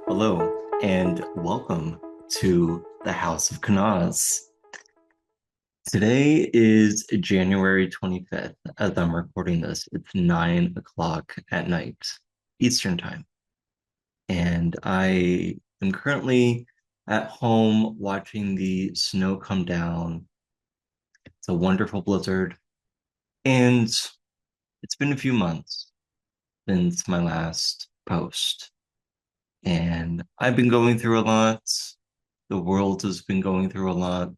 Hello, and welcome to the House of Kanaz. Today is January 25th. As I'm recording this, it's 9 o'clock at night, Eastern Time. And I am currently at home watching the snow come down. It's a wonderful blizzard. And it's been a few months since my last post. And I've been going through a lot. The world has been going through a lot.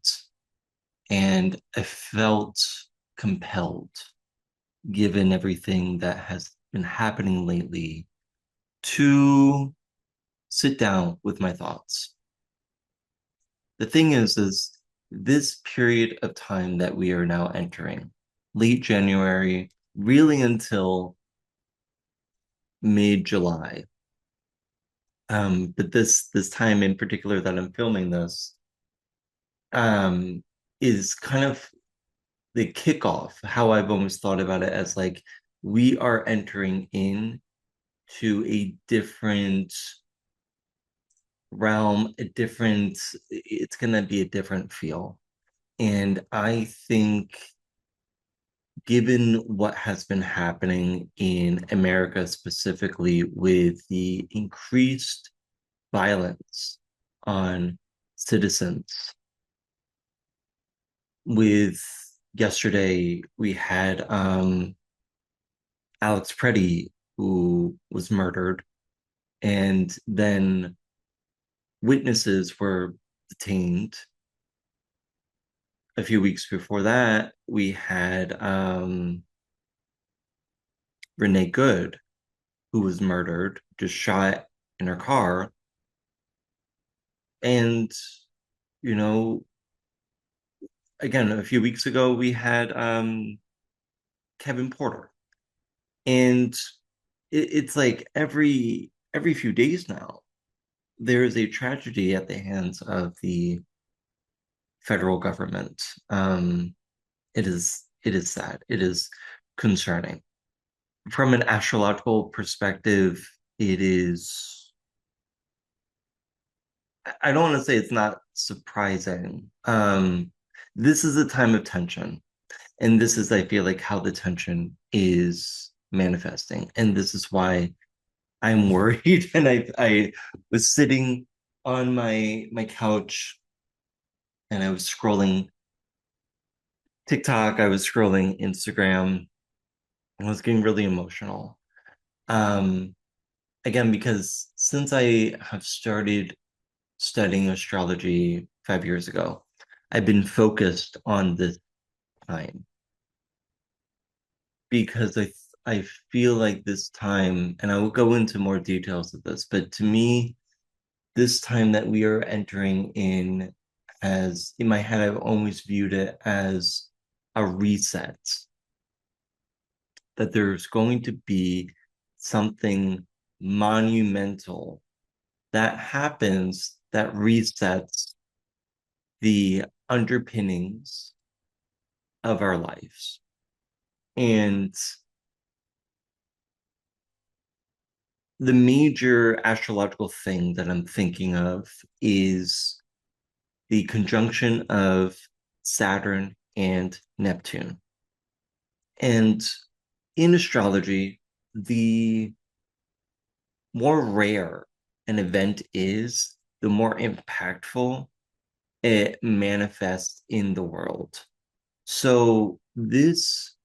And I felt compelled, given everything that has been happening lately, to sit down with my thoughts. The thing is this period of time that we are now entering, late January, really until mid-July. But this time in particular that I'm filming this um, is kind of the kickoff, how I've always thought about it as like we are entering in to a different realm, it's gonna be a different feel. And I think given what has been happening in America specifically with the increased violence on citizens, with yesterday we had Alex Preddy, who was murdered, and then witnesses were detained. A few weeks before that, we had Renee Good, who was murdered, just shot in her car. And, you know, again, a few weeks ago, we had Kevin Porter. And it's like every few days now, there is a tragedy at the hands of the federal government. It is sad. It is concerning. From an astrological perspective, it is. I don't want to say it's not surprising. This is a time of tension, and this is, I feel like, how the tension is manifesting, and this is why I'm worried. And I was sitting on my couch, and I was scrolling TikTok, I was scrolling Instagram, and I was getting really emotional. Um, Again, because since I have started studying astrology 5 years ago, I've been focused on this time because I feel like this time, and I will go into more details of this, but to me, this time that we are entering in, as in my head, I've always viewed it as a reset, that there's going to be something monumental that happens that resets the underpinnings of our lives. And the major astrological thing that I'm thinking of is the conjunction of Saturn and Neptune. And in astrology, the more rare an event is, the more impactful it manifests in the world. So, this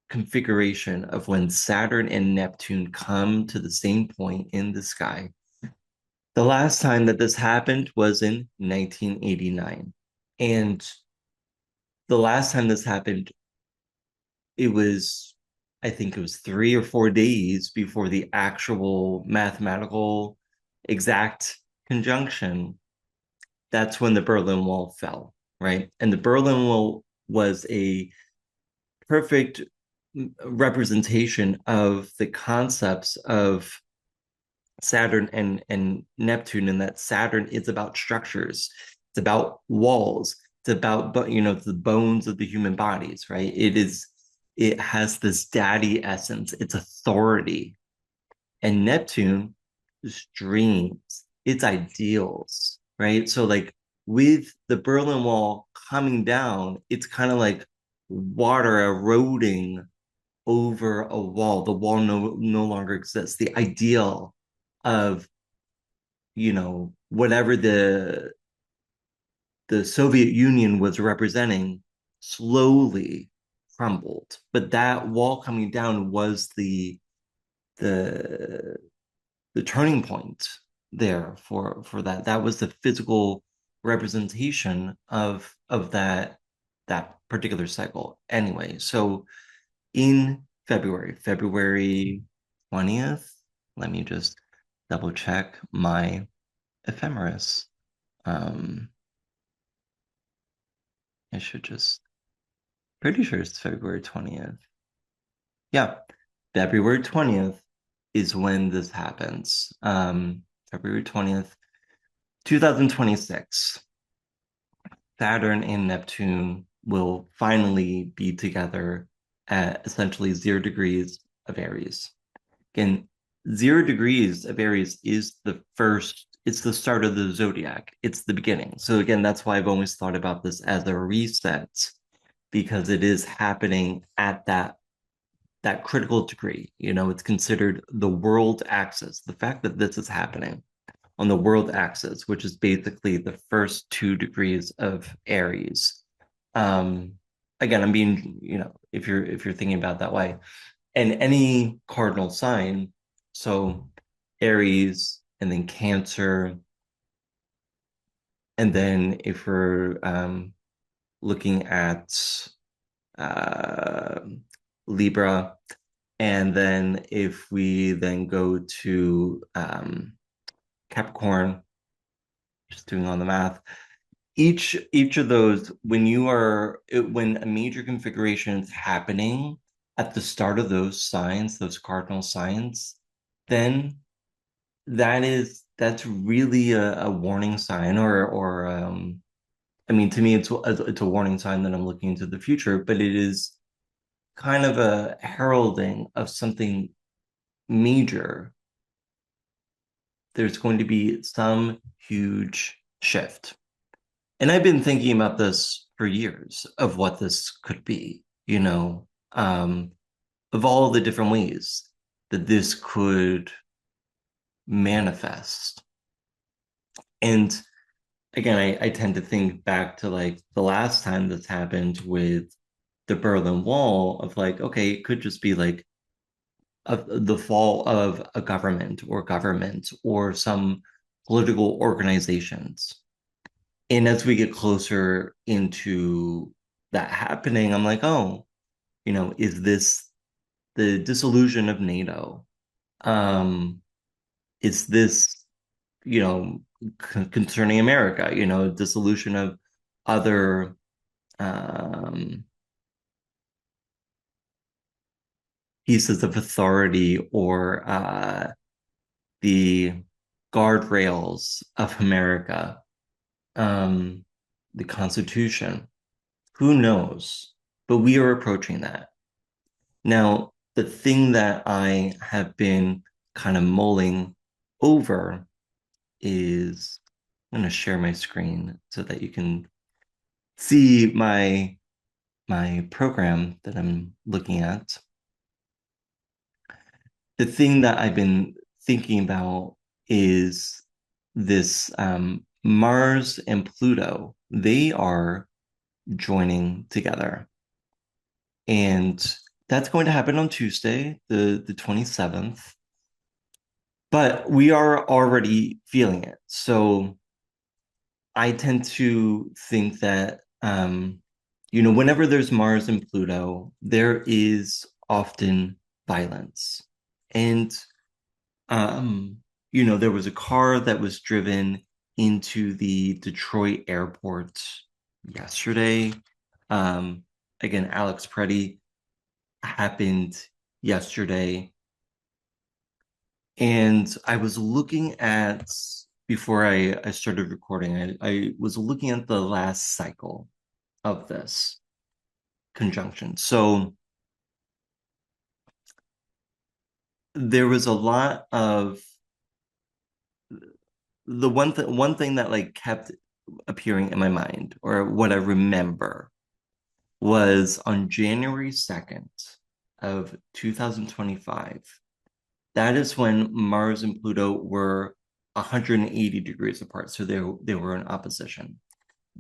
configuration of when Saturn and Neptune come to the same point in the sky, the last time that this happened was in 1989. And the last time this happened, it was, I think it was 3 or 4 days before the actual mathematical exact conjunction. That's when the Berlin Wall fell, right? And the Berlin Wall was a perfect representation of the concepts of Saturn and Neptune, and that Saturn is about structures, it's about walls, it's about the bones of the human bodies, right? It has this daddy essence, it's authority. And Neptune is dreams, its ideals, right? So like with the Berlin Wall coming down, it's kind of like water eroding over a wall. The wall no longer exists. The ideal of, whatever the Soviet Union was representing slowly crumbled. But that wall coming down was the the turning point there for that. That was the physical representation of that particular cycle. Anyway, so in February 20th, let me just double check my ephemeris. Um, I should just pretty sure it's February 20th. Yeah, February 20th is when this happens. February 20th, 2026. Saturn and Neptune will finally be together at essentially 0 degrees of Aries. Again, 0 degrees of Aries is it's the start of the zodiac. It's the beginning. So again, that's why I've always thought about this as a reset, because it is happening at that critical degree. It's considered the world axis. The fact that this is happening on the world axis, which is basically the first 2 degrees of Aries. Um, Again, I'm being, if you're thinking about it that way, and any cardinal sign, so Aries and then Cancer, and then if we're looking at uh, Libra, and then if we then go to Capricorn, just doing all the math, each of those, when a major configuration is happening at the start of those signs, those cardinal signs, then that's really a warning sign, or I mean, to me it's a warning sign that I'm looking into the future, but it is kind of a heralding of something major. There's going to be some huge shift. And I've been thinking about this for years of what this could be, of all the different ways that this could manifest. And again, I tend to think back to like the last time this happened with the Berlin Wall, of like, okay, it could just be like the fall of a government or some political organizations. And as we get closer into that happening, I'm like, oh, is this the dissolution of NATO? Um, is this, concerning America, dissolution of other um, pieces of authority, or the guardrails of America, um, the Constitution. Who knows? But we are approaching that. Now, the thing that I have been kind of mulling over is, I'm going to share my screen so that you can see my program that I'm looking at. The thing that I've been thinking about is this Mars and Pluto. They are joining together. And that's going to happen on Tuesday, the 27th. But we are already feeling it. So I tend to think that, whenever there's Mars and Pluto, there is often violence. And, there was a car that was driven into the Detroit airport yesterday. Um, Again, Alex Preddy happened yesterday. And I was looking at, before I started recording, I was looking at the last cycle of this conjunction. So there was a lot of one thing that like kept appearing in my mind, or what I remember, was on January 2nd of 2025. That is when Mars and Pluto were 180 degrees apart. So they were in opposition.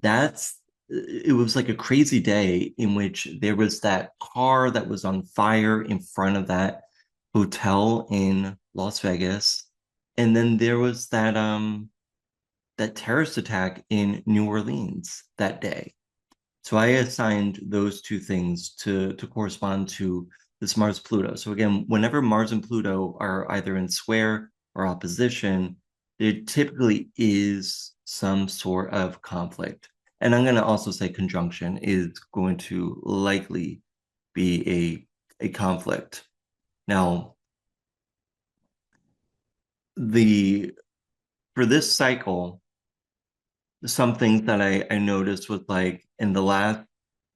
That's it was like a crazy day in which there was that car that was on fire in front of that hotel in Las Vegas. And then there was that terrorist attack in New Orleans that day. So I assigned those two things to correspond to this Mars Pluto. So again, whenever Mars and Pluto are either in square or opposition, there typically is some sort of conflict. And I'm going to also say conjunction is going to likely be a conflict. Now, the for this cycle, some things that I noticed was like in the last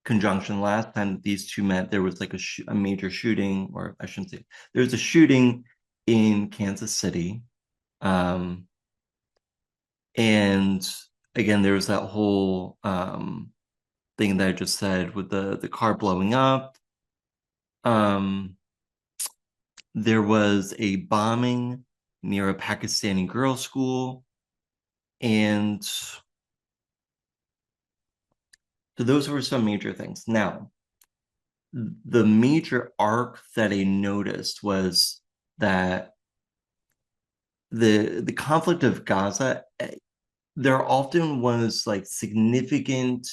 conjunction, last time that these two met, there was like a major shooting, or I shouldn't say, there was a shooting in Kansas City. Um, and again, there was that whole thing that I just said with the car blowing up. Um, there was a bombing near a Pakistani girls' school. And so those were some major things. Now, the major arc that I noticed was that the conflict of Gaza, there often was like significant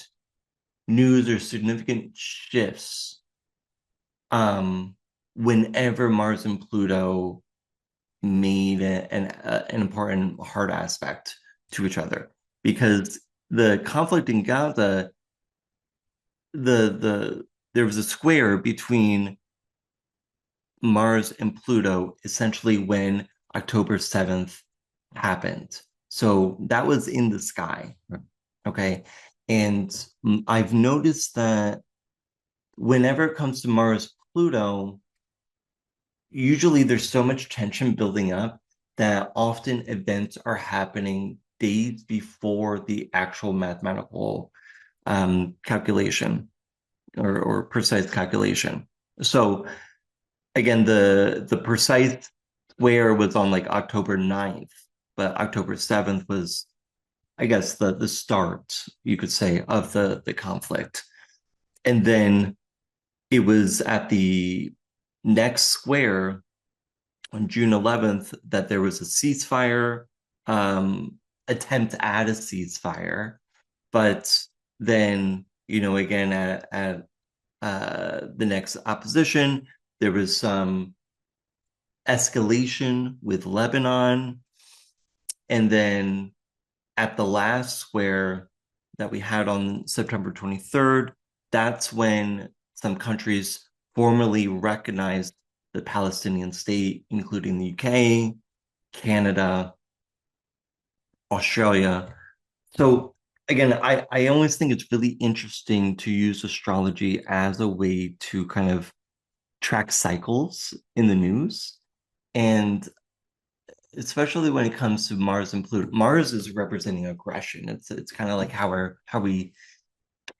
news or significant shifts whenever Mars and Pluto made an important hard aspect to each other, because the conflict in Gaza, the there was a square between Mars and Pluto essentially when October 7th happened. So that was in the sky. Okay. And I've noticed that whenever it comes to Mars, Pluto, usually there's so much tension building up that often events are happening days before the actual mathematical calculation, or precise calculation. So again, the precise square was on like October 9th, but October 7th was, I guess, the start, you could say, of the conflict. And then it was at the next square on June 11th that there was a ceasefire um, attempt at a ceasefire. But then, again, at the next opposition, there was some escalation with Lebanon. And then at the last square that we had on September 23rd, that's when some countries formally recognized the Palestinian state, including the UK, Canada, Australia. So again, I always think it's really interesting to use astrology as a way to kind of track cycles in the news. And especially when it comes to Mars and Pluto. Mars is representing aggression. It's kind of like how we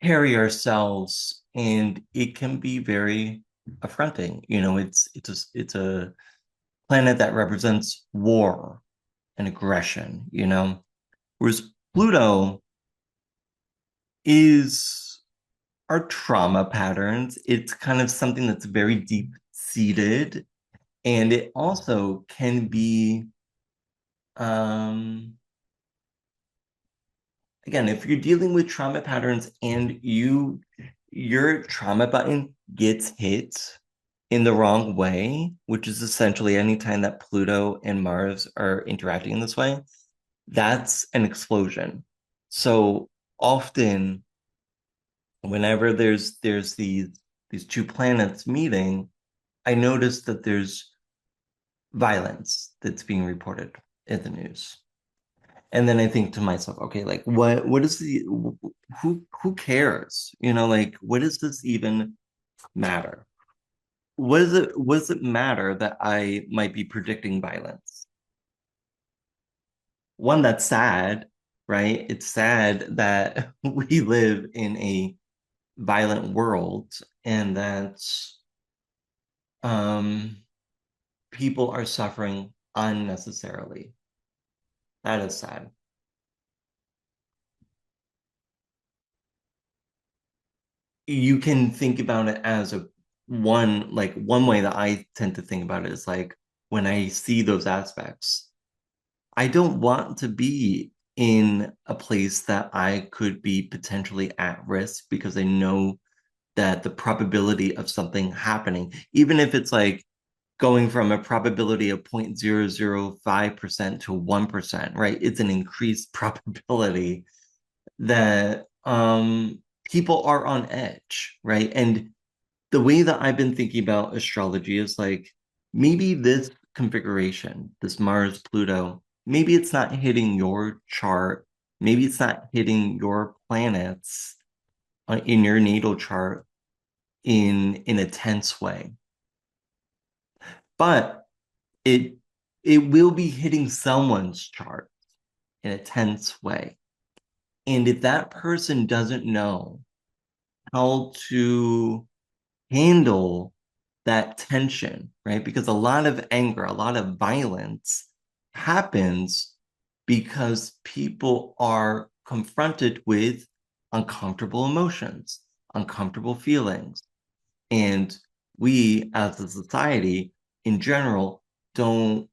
carry ourselves, and it can be very affronting. It's a planet that represents war and aggression. Whereas Pluto is our trauma patterns. It's kind of something that's very deep seated, and it also can be um again, if you're dealing with trauma patterns and your trauma button gets hit in the wrong way, which is essentially anytime that Pluto and Mars are interacting in this way, that's an explosion. So often whenever there's these two planets meeting, I notice that there's violence that's being reported in the news. And then I think to myself, okay, like what is who cares? Like what does this even matter? What does it matter that I might be predicting violence? one that's sad, right? It's sad that we live in a violent world and that um, people are suffering unnecessarily. That is sad. You can think about it as a one, like one way that I tend to think about it is like when I see those aspects, I don't want to be in a place that I could be potentially at risk because I know that the probability of something happening, even if it's like going from a probability of 0.005% to 1%, right? It's an increased probability that people are on edge, right? And the way that I've been thinking about astrology is like maybe this configuration, this Mars Pluto, maybe it's not hitting your chart, maybe it's not hitting your planets in your natal chart in a tense way, but it it will be hitting someone's chart in a tense way. And if that person doesn't know how to handle that tension, right? Because a lot of anger, a lot of violence happens because people are confronted with uncomfortable emotions, uncomfortable feelings. And we as a society in general don't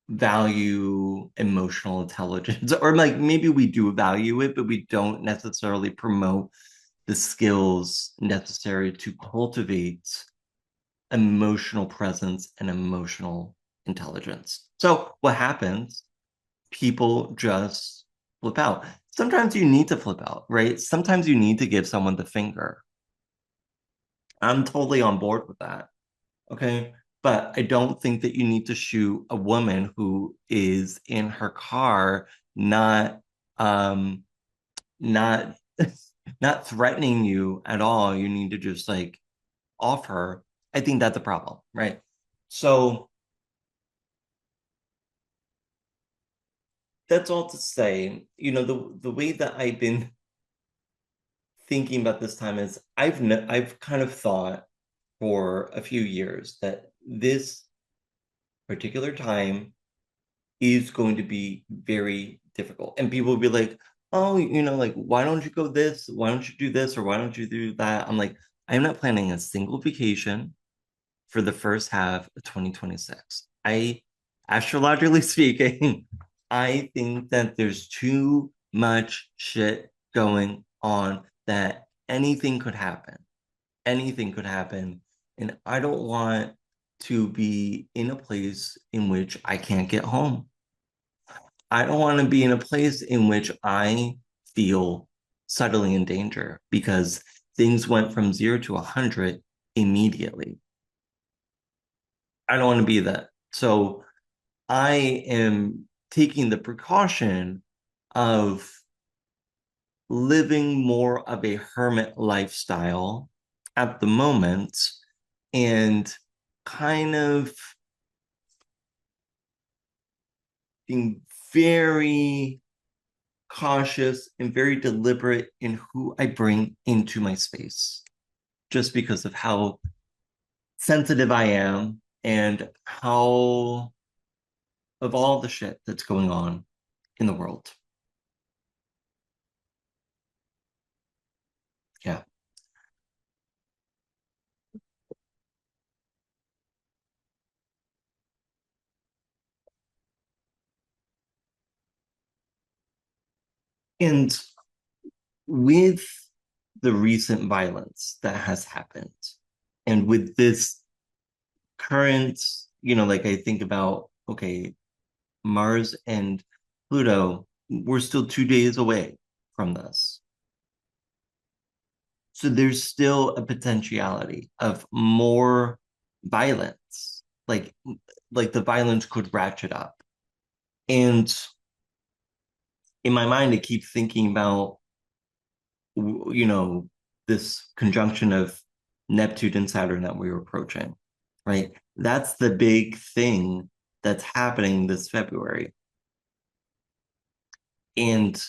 value emotional intelligence, or like maybe we do value it, but we don't necessarily promote the skills necessary to cultivate emotional presence and emotional intelligence. So what happens? People just flip out. Sometimes you need to flip out, right? Sometimes you need to give someone the finger. I'm totally on board with that. Okay. But I don't think that you need to shoot a woman who is in her car, not um not not threatening you at all. You need to just like off her. I think that's a problem, right? So that's all to say, the way that I've been thinking about this time is I've kind of thought for a few years that this particular time is going to be very difficult. And people will be like, oh, like, why don't you go this? Why don't you do this? Or why don't you do that? I'm like, I'm not planning a single vacation for the first half of 2026. Astrologically speaking, I think that there's too much shit going on that anything could happen. Anything could happen. And I don't want to be in a place in which I can't get home. I don't want to be in a place in which I feel subtly in danger because things went from 0 to 100 immediately. I don't want to be that. So I am taking the precaution of living more of a hermit lifestyle at the moment and kind of being very cautious and very deliberate in who I bring into my space, just because of how sensitive I am and how of all the shit that's going on in the world. Yeah. And with the recent violence that has happened, and with this current, like I think about, okay, Mars and Pluto, we're still 2 days away from this. So there's still a potentiality of more violence. Like the violence could ratchet up. And in my mind, I keep thinking about you know, this conjunction of Neptune and Saturn that we were approaching, right? That's the big thing that's happening this February. And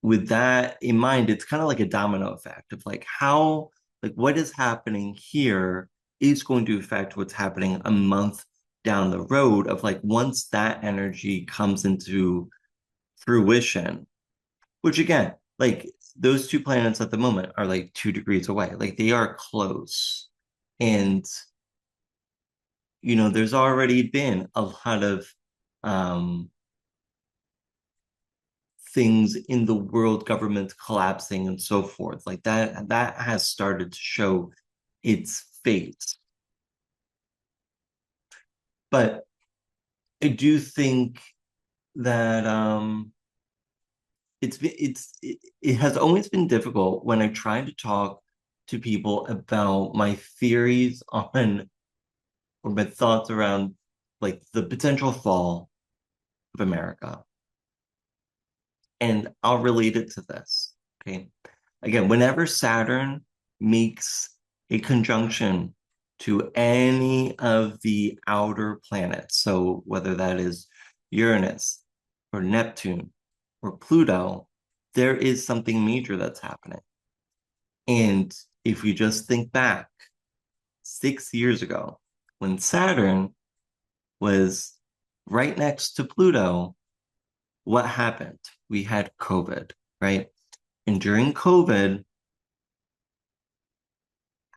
with that in mind, it's kind of like a domino effect of like how, like what is happening here is going to affect what's happening a month down the road of like once that energy comes into fruition, which again, like those two planets at the moment are like 2 degrees away. Like they are close. And, there's already been a lot of um, things in the world government collapsing and so forth. Like that has started to show its fate. But I do think that it has always been difficult when I try to talk to people about my theories on or my thoughts around like the potential fall of America. And I'll relate it to this. Okay. Again, whenever Saturn makes a conjunction to any of the outer planets, so whether that is Uranus or Neptune or Pluto, there is something major that's happening. And if you just think back 6 years ago, when Saturn was right next to Pluto, what happened? We had COVID, right? And during COVID,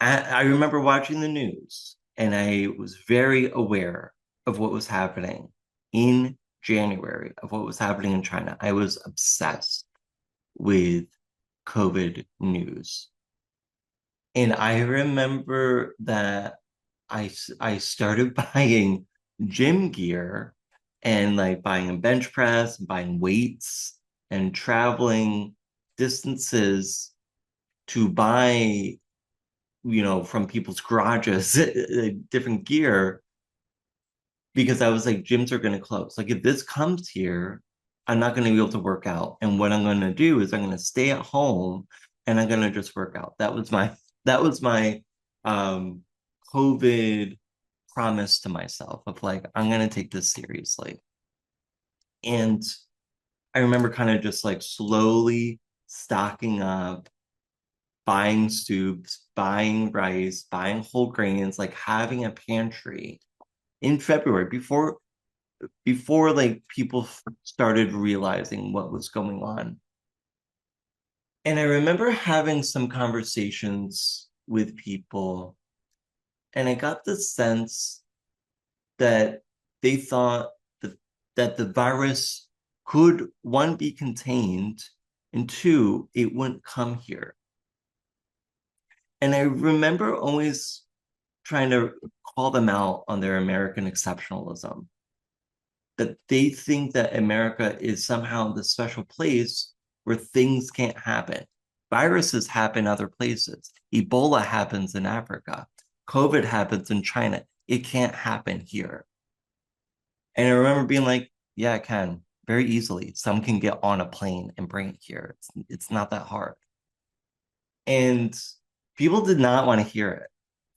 I remember watching the news and I was very aware of what was happening in January, of what was happening in China. I was obsessed with COVID news. And I remember that I started buying gym gear and like buying a bench press, buying weights, and traveling distances to buy, from people's garages, different gear because I was like, gyms are going to close. Like, if this comes here, I'm not going to be able to work out. And what I'm going to do is I'm going to stay at home and I'm going to just work out. That was my um, COVID promise to myself of like, I'm going to take this seriously. And I remember kind of just like slowly stocking up, buying soups, buying rice, buying whole grains, like having a pantry in February before like people started realizing what was going on. And I remember having some conversations with people, and I got the sense that they thought that the virus could, one, be contained, and two, it wouldn't come here. And I remember always trying to call them out on their American exceptionalism, that they think that America is somehow the special place where things can't happen. Viruses happen other places. Ebola happens in Africa. COVID happens in China. It can't happen here. And I remember being like, yeah, it can very easily. Some can get on a plane and bring it here. It's not that hard. And people did not want to hear it.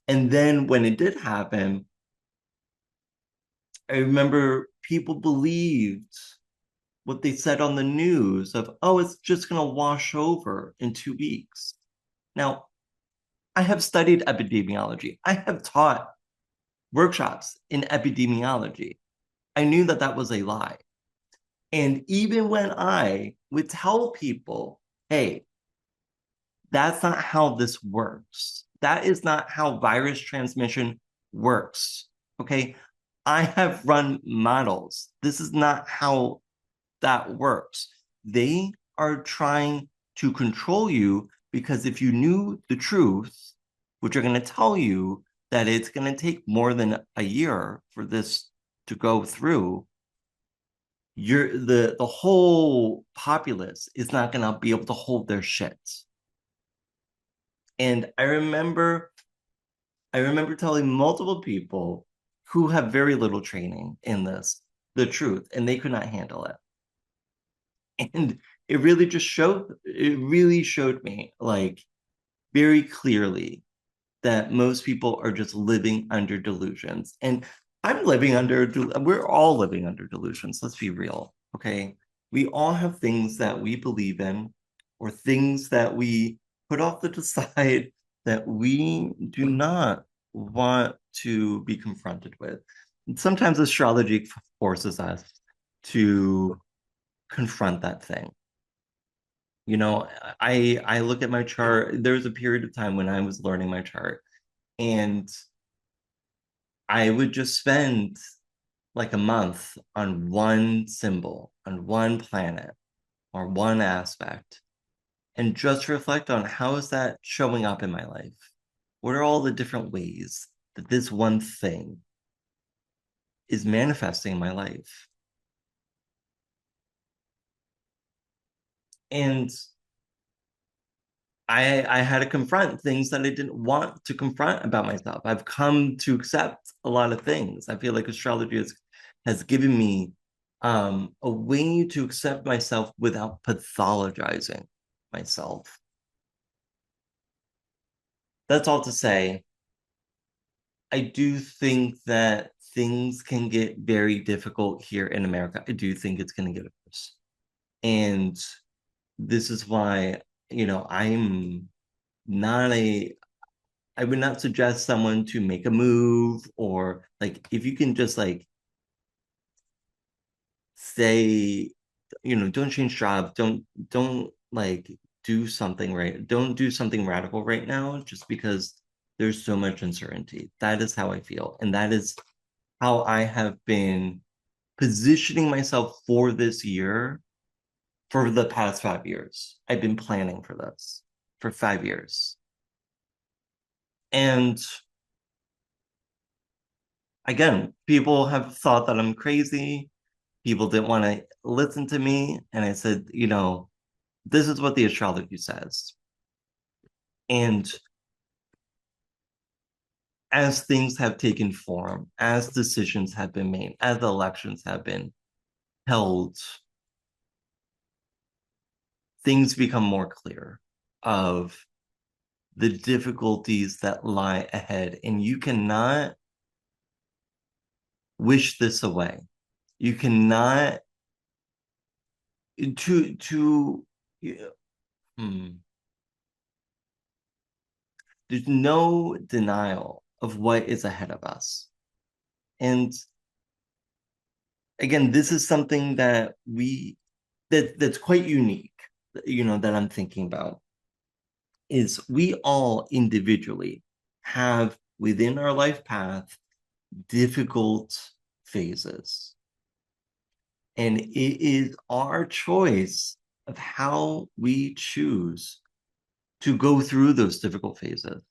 And then when it did happen, I remember people believed what they said on the news of, oh, it's just going to wash over in 2 weeks. Now, I have studied epidemiology. I have taught workshops in epidemiology. I knew that that was a lie. And even when I would tell people, hey, that's not how this works, that is not how virus transmission works. Okay. I have run models. This is not how that works. They are trying to control you because if you knew the truth, which are going to tell you that it's going to take more than a year for this to go through, the whole populace is not going to be able to hold their shit. And I remember telling multiple people who have very little training in this the truth, and they could not handle it. And it really showed me like very clearly that most people are just living under delusions. And we're all living under delusions. Let's be real. Okay. We all have things that we believe in or things that we put off to the side that we do not want to be confronted with. And sometimes astrology forces us to confront that thing. You know, I look at my chart. There was a period of time when I was learning my chart, and I would just spend like a month on one symbol, on one planet, or one aspect, and just reflect on how is that showing up in my life? What are all the different ways that this one thing is manifesting in my life? And I had to confront things that I didn't want to confront about myself. I've come to accept a lot of things. I feel like astrology has given me a way to accept myself without pathologizing myself. That's all to say, I do think that things can get very difficult here in America. I do think it's going to get worse. And this is why, I'm not a I would not suggest someone to make a move, or like if you can just like say, don't change jobs, don't like do something right. Don't do something radical right now just because there's so much uncertainty. That is how I feel. And that is how I have been positioning myself for this year for the past 5 years. I've been planning for this for 5 years. And again, people have thought that I'm crazy. People didn't want to listen to me. And I said, this is what the astrology says. And as things have taken form, as decisions have been made, as elections have been held, things become more clear of the difficulties that lie ahead. And you cannot wish this away. You cannot to hmm, there's no denial of what is ahead of us. And again, this is something that's quite unique, that I'm thinking about, is we all individually have within our life path difficult phases. And it is our choice of how we choose to go through those difficult phases,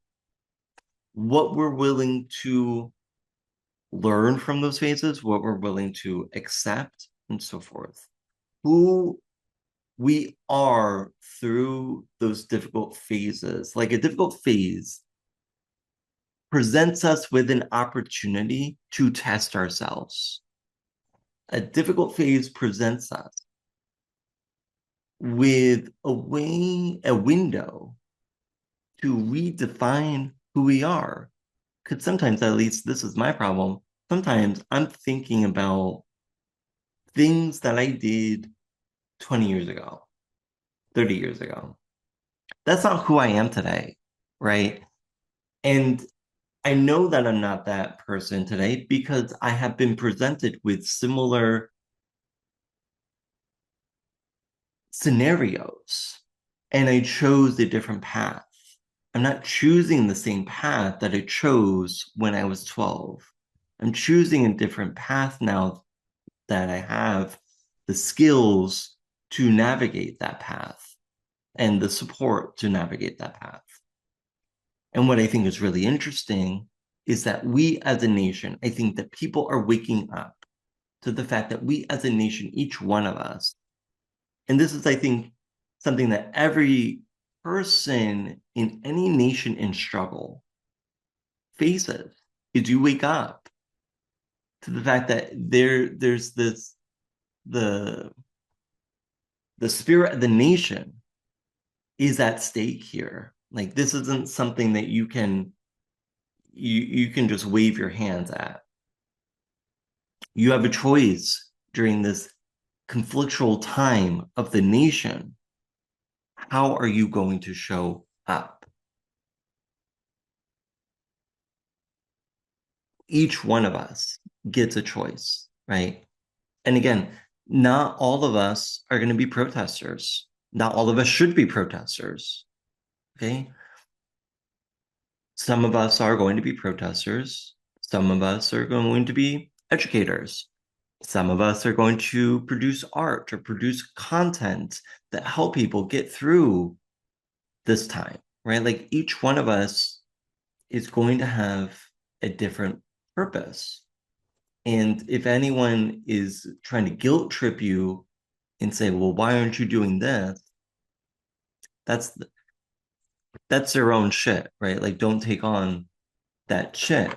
what we're willing to learn from those phases, what we're willing to accept, and so forth. Who we are through those difficult phases. Like a difficult phase presents us with an opportunity to test ourselves. A difficult phase presents us with a window to redefine who we are. Because sometimes, at least this is my problem, sometimes I'm thinking about things that I did 20 years ago, 30 years ago. That's not who I am today, right? And I know that I'm not that person today because I have been presented with similar scenarios and I chose a different path. I'm not choosing the same path that I chose when I was 12. I'm choosing a different path now that I have the skills to navigate that path and the support to navigate that path. And what I think is really interesting is that we as a nation, I think that people are waking up to the fact that we as a nation, each one of us, and this is, I think, something that every person in any nation in struggle faces, is you wake up to the fact that there's the the spirit of the nation is at stake here. Like this isn't something that you can just wave your hands at. You have a choice during this conflictual time of the nation, how are you going to show up? Each one of us gets a choice, right? And again, not all of us are going to be protesters. Not all of us should be protesters. Okay. Some of us are going to be protesters. Some of us are going to be educators. Some of us are going to produce art or produce content that help people get through this time, right? Like each one of us is going to have a different purpose. And if anyone is trying to guilt trip you and say, well, why aren't you doing this? That's that's their own shit, right? Like don't take on that shit.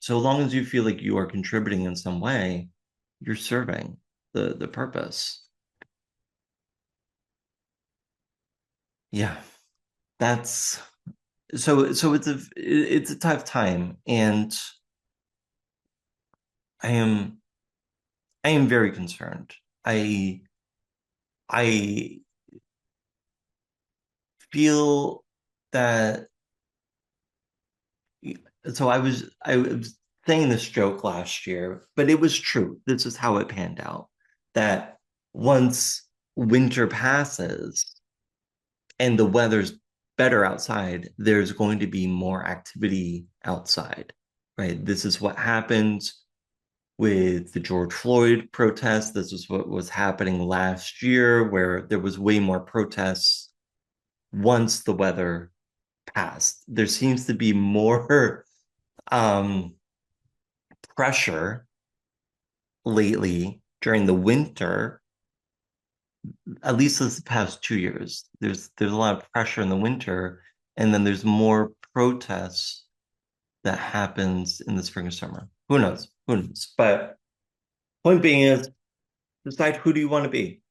So long as you feel like you are contributing in some way, you're serving the purpose. Yeah. That's so it's a tough time and I am I am very concerned. I feel that I was saying this joke last year, but it was true. This is how it panned out. That once winter passes and the weather's better outside, there's going to be more activity outside. Right. This is what happened with the George Floyd protests. This was what was happening last year, where there was way more protests once the weather passed. There seems to be more um, pressure lately during the winter, at least this past 2 years. There's a lot of pressure in the winter, and then there's more protests that happens in the spring or summer. Who knows? Who knows? But point being is decide who do you want to be?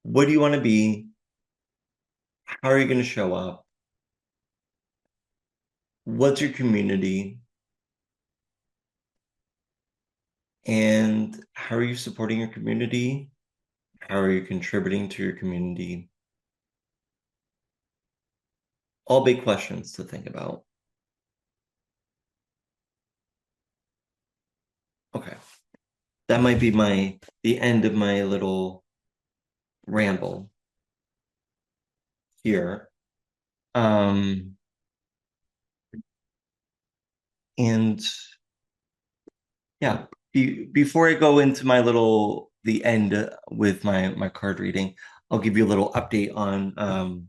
What do you want to be? How are you going to show up? What's your community? And how are you supporting your community? How are you contributing to your community? All big questions to think about. Okay. That might be the end of my little ramble here. Um, and yeah, before I go into the end with my card reading, I'll give you a little update on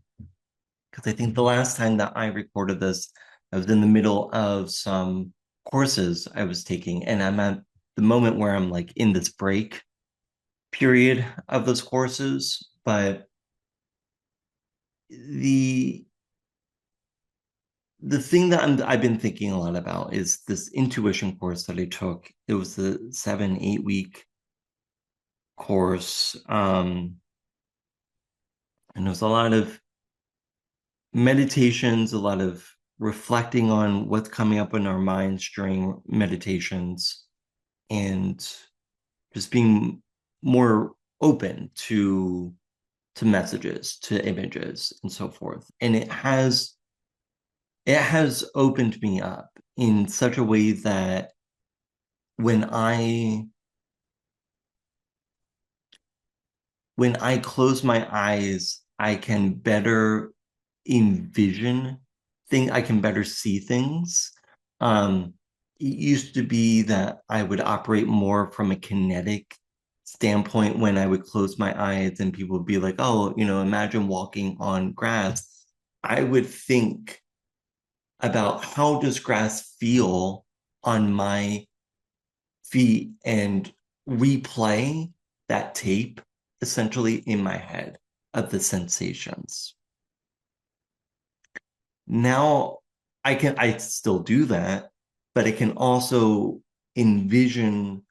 because I think the last time that I recorded this, I was in the middle of some courses I was taking, and I'm at the moment where I'm like in this break period of those courses. But the the thing that I've been thinking a lot about is this intuition course that I took. It was the 7, 8 week course. And it was a lot of meditations, a lot of reflecting on what's coming up in our minds during meditations, and just being more open to messages, to images, and so forth. And it has opened me up in such a way that when I when I close my eyes, I can better envision things, I can better see things. It used to be that I would operate more from a kinetic standpoint when I would close my eyes and people would be like, oh, imagine walking on grass. I would think about how does grass feel on my feet and replay that tape essentially in my head of the sensations. Now I still do that, but I can also envision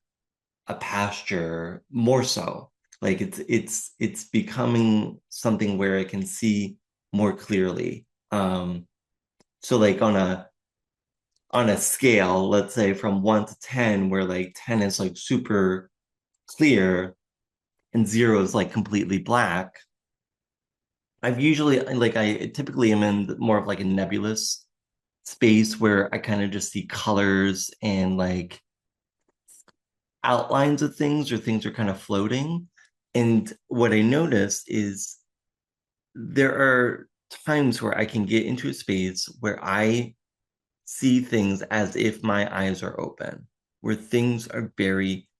a pasture more so. Like it's becoming something where I can see more clearly. So like on a scale, let's say from 1 to 10, where like 10 is like super clear, and zero is like completely black. I've usually like I typically am in more of like a nebulous space where I kind of just see colors and like outlines of things or things are kind of floating. And what I noticed is there are times where I can get into a space where I see things as if my eyes are open, where things are very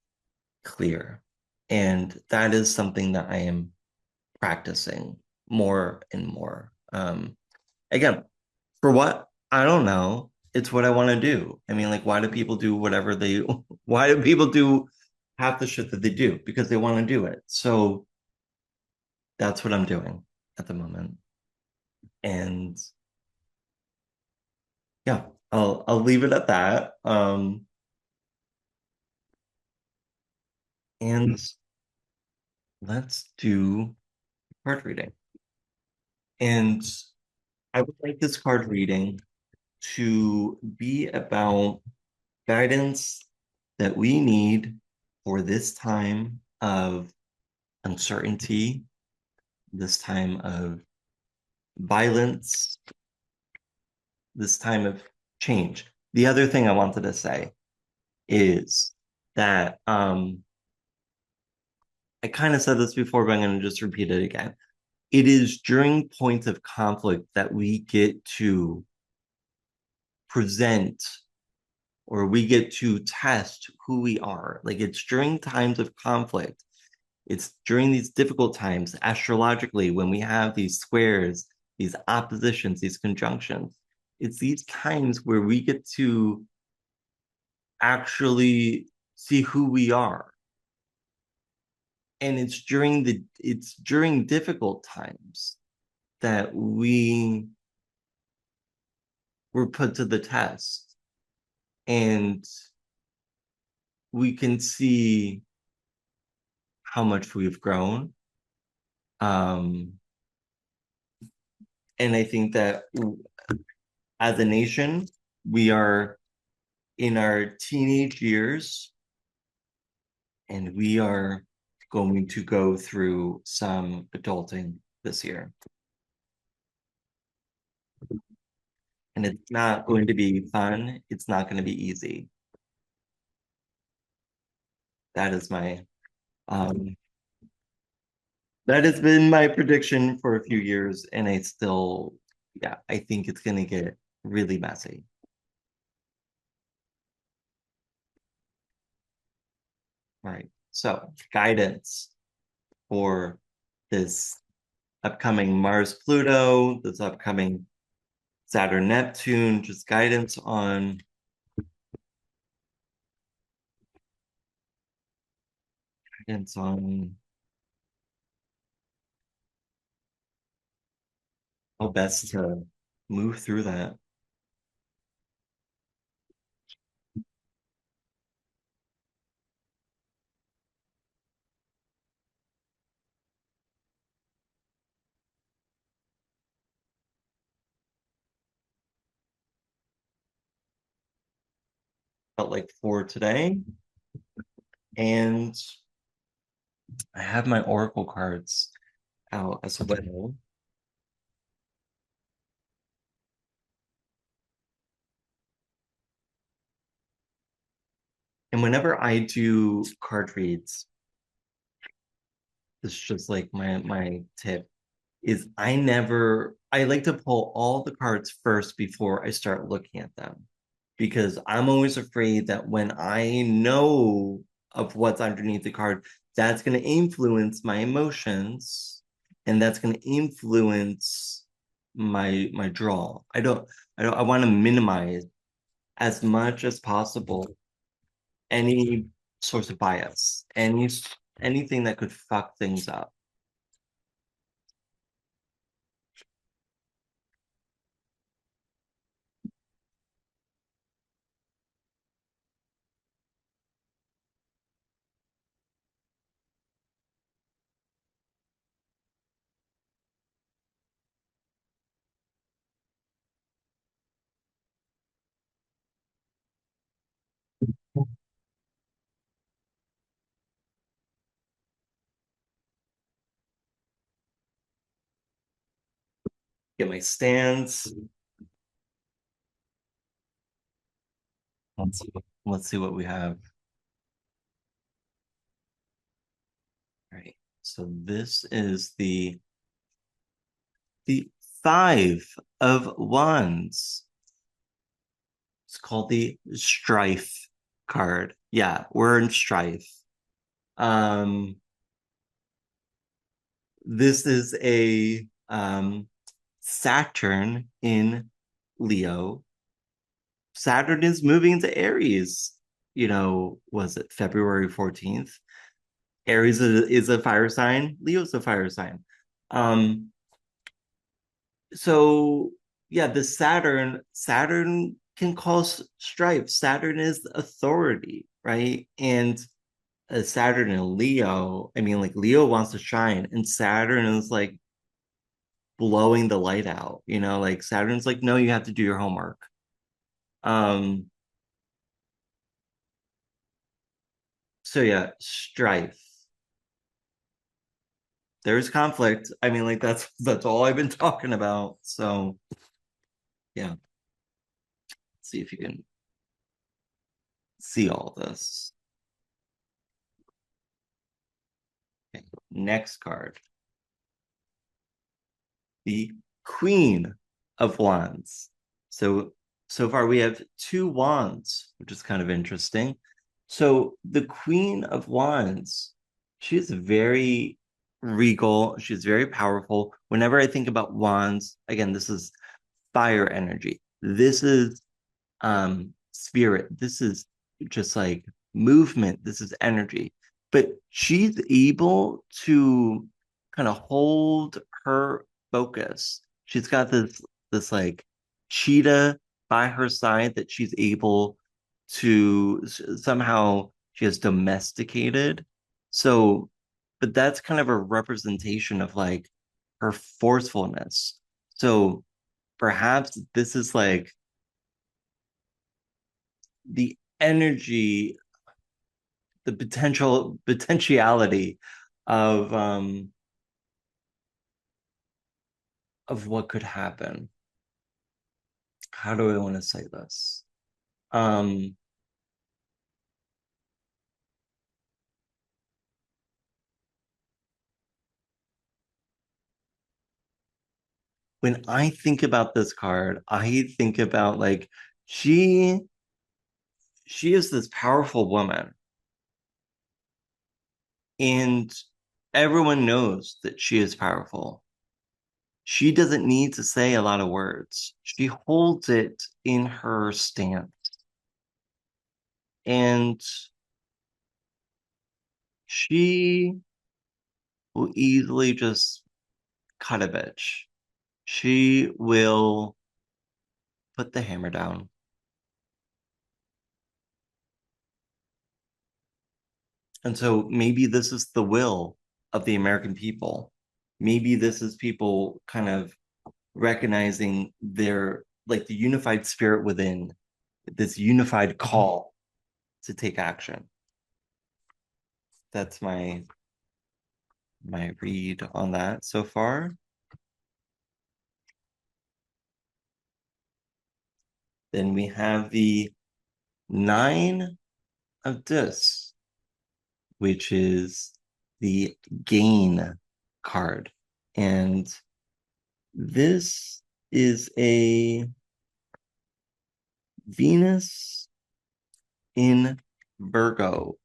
clear. And that is something that I am practicing more and more. Again, for what? I don't know. It's what I want to do. I mean, like, why do people do whatever they, why do people do half the shit that they do? Because they want to do it. So that's what I'm doing at the moment. And yeah, I'll leave it at that. And let's do card reading. And I would like this card reading to be about guidance that we need for this time of uncertainty, this time of violence, this time of change. The other thing I wanted to say is that I kind of said this before, but I'm going to just repeat it again. It is during points of conflict that we get to present or we get to test who we are. Like it's during times of conflict, it's during these difficult times, astrologically, when we have these squares, these oppositions, these conjunctions. It's these times where we get to actually see who we are. And it's during difficult times that we were put to the test. And we can see how much we've grown. Um, and I think that as a nation, we are in our teenage years and we are going to go through some adulting this year. And it's not going to be fun. It's not going to be easy. That is my um that has been my prediction for a few years and I still yeah, I think it's going to get really messy. Right. So, guidance for this upcoming Mars Pluto, this upcoming Saturn Neptune, just guidance on how best to move through that. But like for today, and I have my Oracle cards out as well. And whenever I do card reads, it's just like my tip is I like to pull all the cards first before I start looking at them because I'm always afraid that when I know of what's underneath the card, that's going to influence my emotions and that's going to influence my draw. I want to minimize as much as possible any source of bias, anything that could fuck things up. Get my stands. Let's see what we have. All right. So this is the five of wands. It's called the strife card. Yeah, we're in strife. Um, this is a Saturn in Leo. Saturn is moving into Aries. Was it February 14th? Aries is a fire sign. Leo's a fire sign. Um, so yeah, the Saturn can cause strife. Saturn is authority, right? And Saturn and Leo, I mean, like Leo wants to shine, and Saturn is like blowing the light out. Like Saturn's like, no, you have to do your homework. Um, so yeah, strife. There's conflict. I mean, like that's all I've been talking about. So yeah, see if you can see all this. Okay. Next card, the Queen of Wands. So far we have two wands, which is kind of interesting. So the Queen of Wands, she's very regal. She's very powerful. Whenever I think about wands, again, this is fire energy. This is spirit. This is just like movement. This is energy. But she's able to kind of hold her focus. She's got this like cheetah by her side that she's able to somehow she has domesticated. So, but that's kind of a representation of like her forcefulness. So perhaps this is like the energy, the potentiality of um of what could happen. How do I want to say this? Um when I think about this card, I think about like she she is this powerful woman and everyone knows that she is powerful. She doesn't need to say a lot of words. She holds it in her stance. And she will easily just cut a bitch. She will put the hammer down. And so maybe this is the will of the American people. Maybe this is people kind of recognizing their like the unified spirit within this unified call to take action. That's my read on that so far. Then we have the nine of discs, which is the gain card. And this is a Venus in Virgo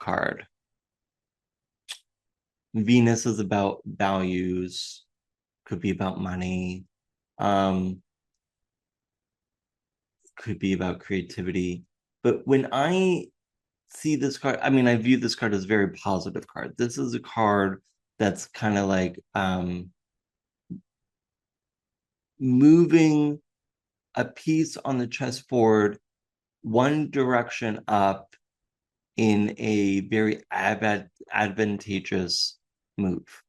card. Venus is about values, could be about money, um, could be about creativity. But when I see this card, I mean, I view this card as a very positive card. This is a card that's kind of like moving a piece on the chessboard one direction up in a very advantageous move.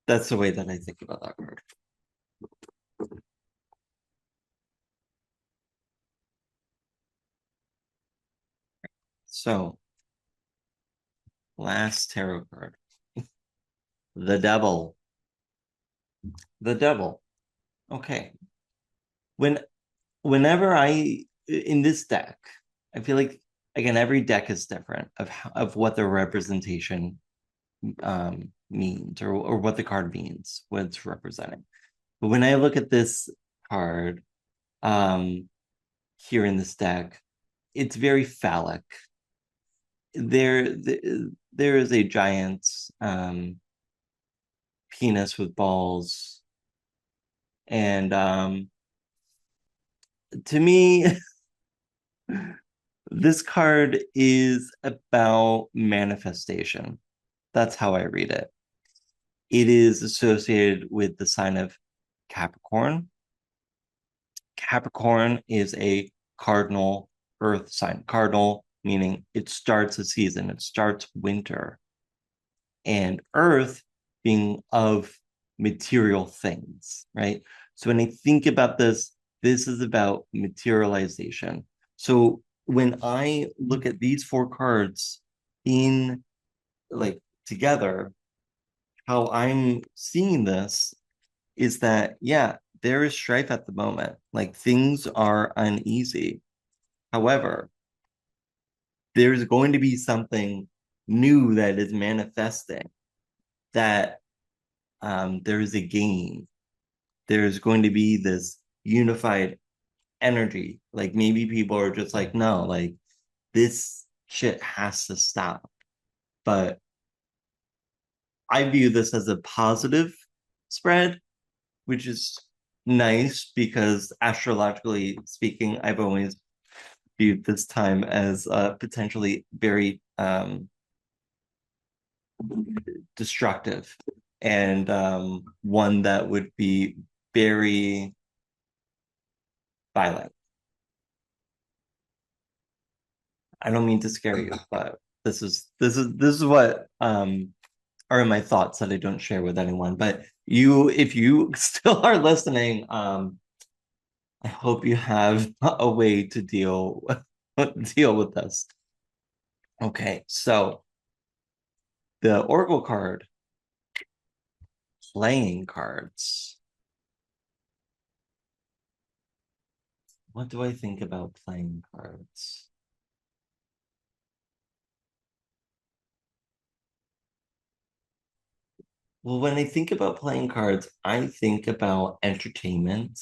That's the way that I think about that card. So, last tarot card, the Devil. The devil. Okay. When whenever I in this deck, I feel like again every deck is different of what the representation means or what the card means, what it's representing. But when I look at this card here in this deck, it's very phallic. There, there is a giant penis with balls, and to me, this card is about manifestation. That's how I read it. It is associated with the sign of Capricorn. Capricorn is a cardinal earth sign. Cardinal meaning it starts a season, it starts winter. And earth being of material things, right? So when I think about this, this is about materialization. So when I look at these four cards in like together, how I'm seeing this is that, yeah, there is strife at the moment. Like things are uneasy. However, there's going to be something new that is manifesting that there is a gain. There's going to be this unified energy. Like maybe people are just like, no, like this shit has to stop. But I view this as a positive spread, which is nice because astrologically speaking, I've always viewed this time as potentially very destructive and one that would be very violent. I don't mean to scare you, but this is what are in my thoughts that I don't share with anyone. But you, if you still are listening, I hope you have a way to deal with this. Okay, so the Oracle card, playing cards. What do I think about playing cards? Well, when I think about playing cards, I think about entertainment.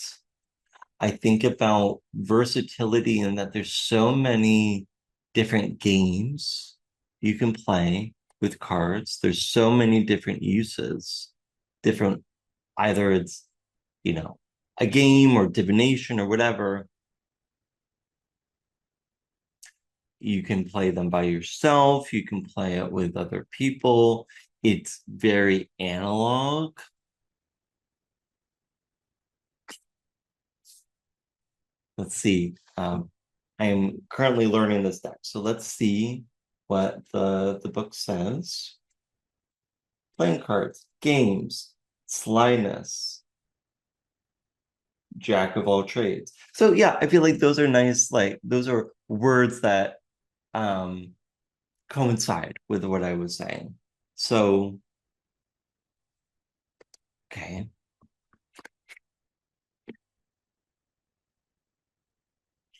I think about versatility and that there's so many different games you can play with cards. There's so many different uses, different, either it's, you know, a game or divination or whatever. You can play them by yourself, you can play it with other people. It's very analog. Let's see. I am currently learning this deck. So let's see what the book says. Playing cards, games, slyness, jack of all trades. So yeah, I feel like those are nice, like those are words that um coincide with what I was saying. So okay,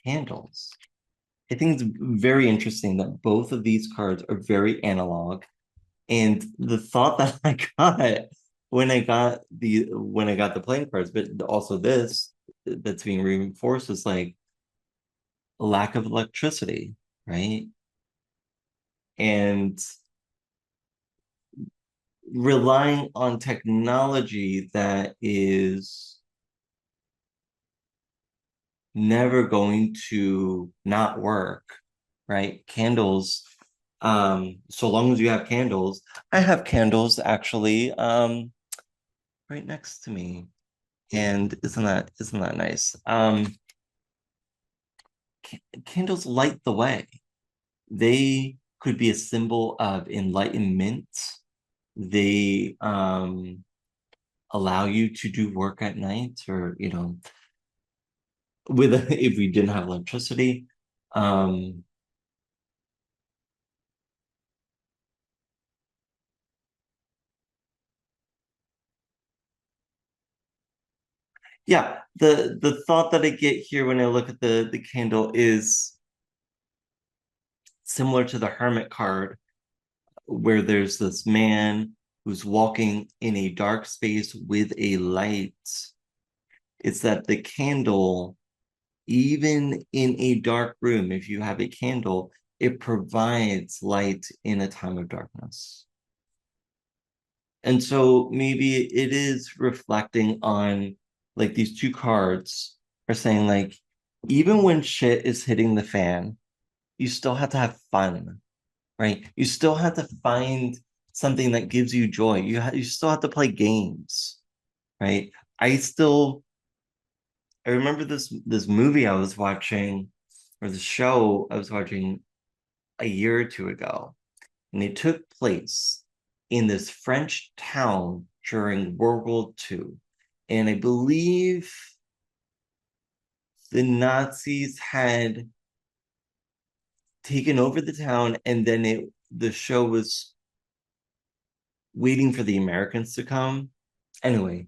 candles. I think it's very interesting that both of these cards are very analog. And the thought that I got when I got the playing cards, but also this that's being reinforced is like a lack of electricity, right? And relying on technology that is never going to not work, right? Candles, so long as you have candles, I have candles actually right next to me. And isn't that nice? Candles light the way. They could be a symbol of enlightenment. They allow you to do work at night or with if we didn't have electricity. Um Yeah, the thought that I get here when I look at the candle is similar to the Hermit card, where there's this man who's walking in a dark space with a light. It's that the candle, even in a dark room, if you have a candle, it provides light in a time of darkness. And so maybe it is reflecting on like these two cards are saying like even when shit is hitting the fan, you still have to have fun, right? You still have to find something that gives you joy. You still have to play games, right? I still I remember this movie I was watching or the show I was watching a year or two ago, and it took place in this French town during World War II. And I believe the Nazis had taken over the town, and then the show was waiting for the Americans to come. Anyway,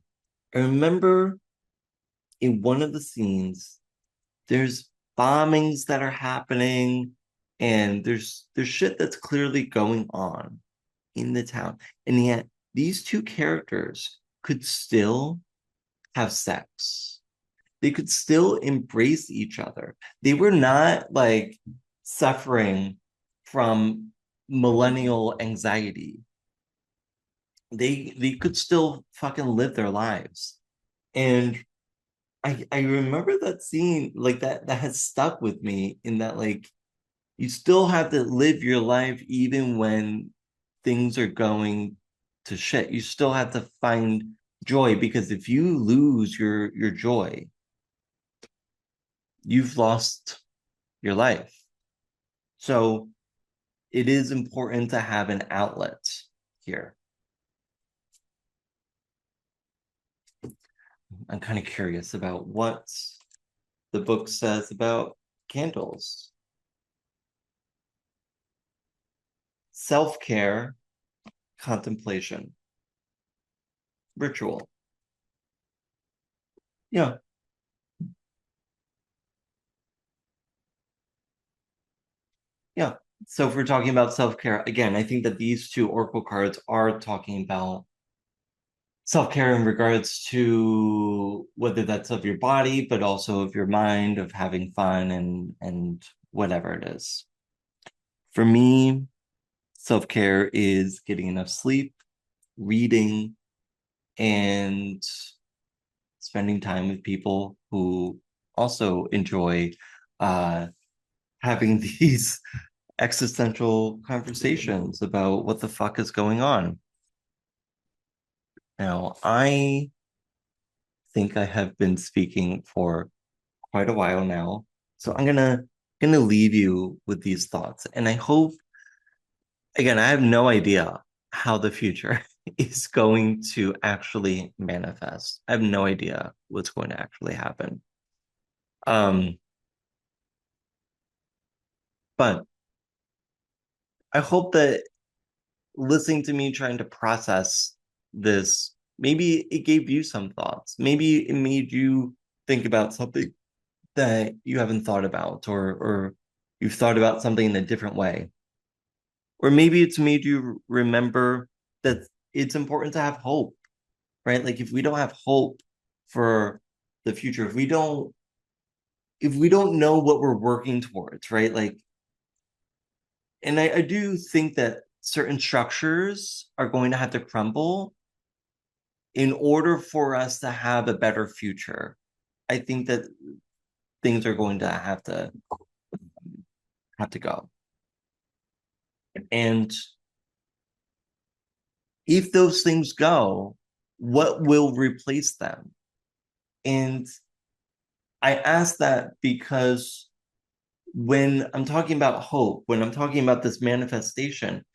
I remember in one of the scenes, there's bombings that are happening, and there's shit that's clearly going on in the town. And yet these two characters could still have sex. They could still embrace each other. They were not like suffering from millennial anxiety. They could still fucking live their lives. And I remember that scene like that has stuck with me in that like you still have to live your life even when things are going to shit. You still have to find joy because if you lose your joy, you've lost your life. So it is important to have an outlet here. I'm kind of curious about what the book says about candles. Self-care, contemplation, ritual. Yeah, yeah. So if we're talking about self-care, again, I think that these two oracle cards are talking about self-care in regards to whether that's of your body, but also of your mind, of having fun and whatever it is. For me, self-care is getting enough sleep, reading, and spending time with people who also enjoy uh, having these existential conversations about what the fuck is going on. Now, I think I have been speaking for quite a while now, so I'm gonna leave you with these thoughts, and I hope again, I have no idea how the future is going to actually manifest. I have no idea what's going to actually happen. Um, but I hope that listening to me trying to process this, maybe it gave you some thoughts. Maybe it made you think about something that you haven't thought about, or you've thought about something in a different way. Or maybe it's made you remember that it's important to have hope, right? Like if we don't have hope for the future, if we don't know what we're working towards, right? Like, and I do think that certain structures are going to have to crumble in order for us to have a better future. I think that things are going to have to go. And if those things go, what will replace them? And I ask that because when I'm talking about hope, when I'm talking about this manifestation,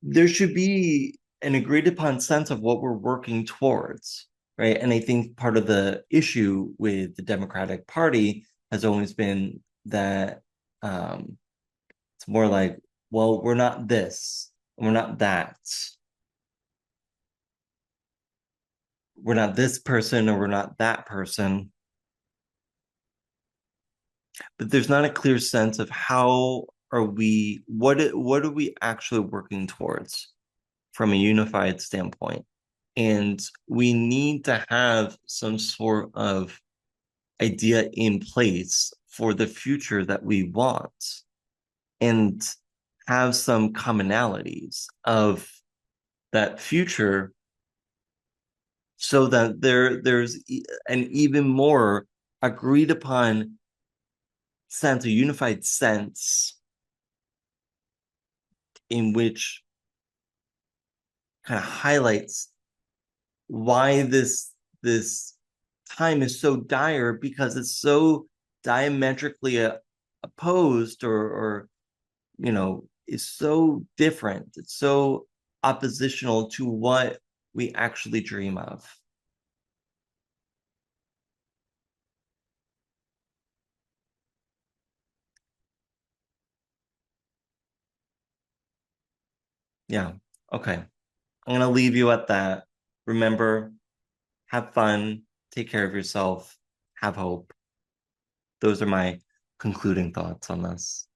there should be an agreed upon sense of what we're working towards, right? And I think part of the issue with the Democratic Party has always been that it's more like, well, we're not this, we're not that. we're not this person or we're not that person, but there's not a clear sense of how are we what are we actually working towards from a unified standpoint. And we need to have some sort of idea in place for the future that we want and have some commonalities of that future so that there's an even more agreed upon sense, a unified sense in which kind of highlights why this time is so dire because it's so diametrically opposed or is so different. It's so oppositional to what we actually dream of. Yeah. Okay. I'm going to leave you at that. Remember, have fun, take care of yourself, have hope. Those are my concluding thoughts on this.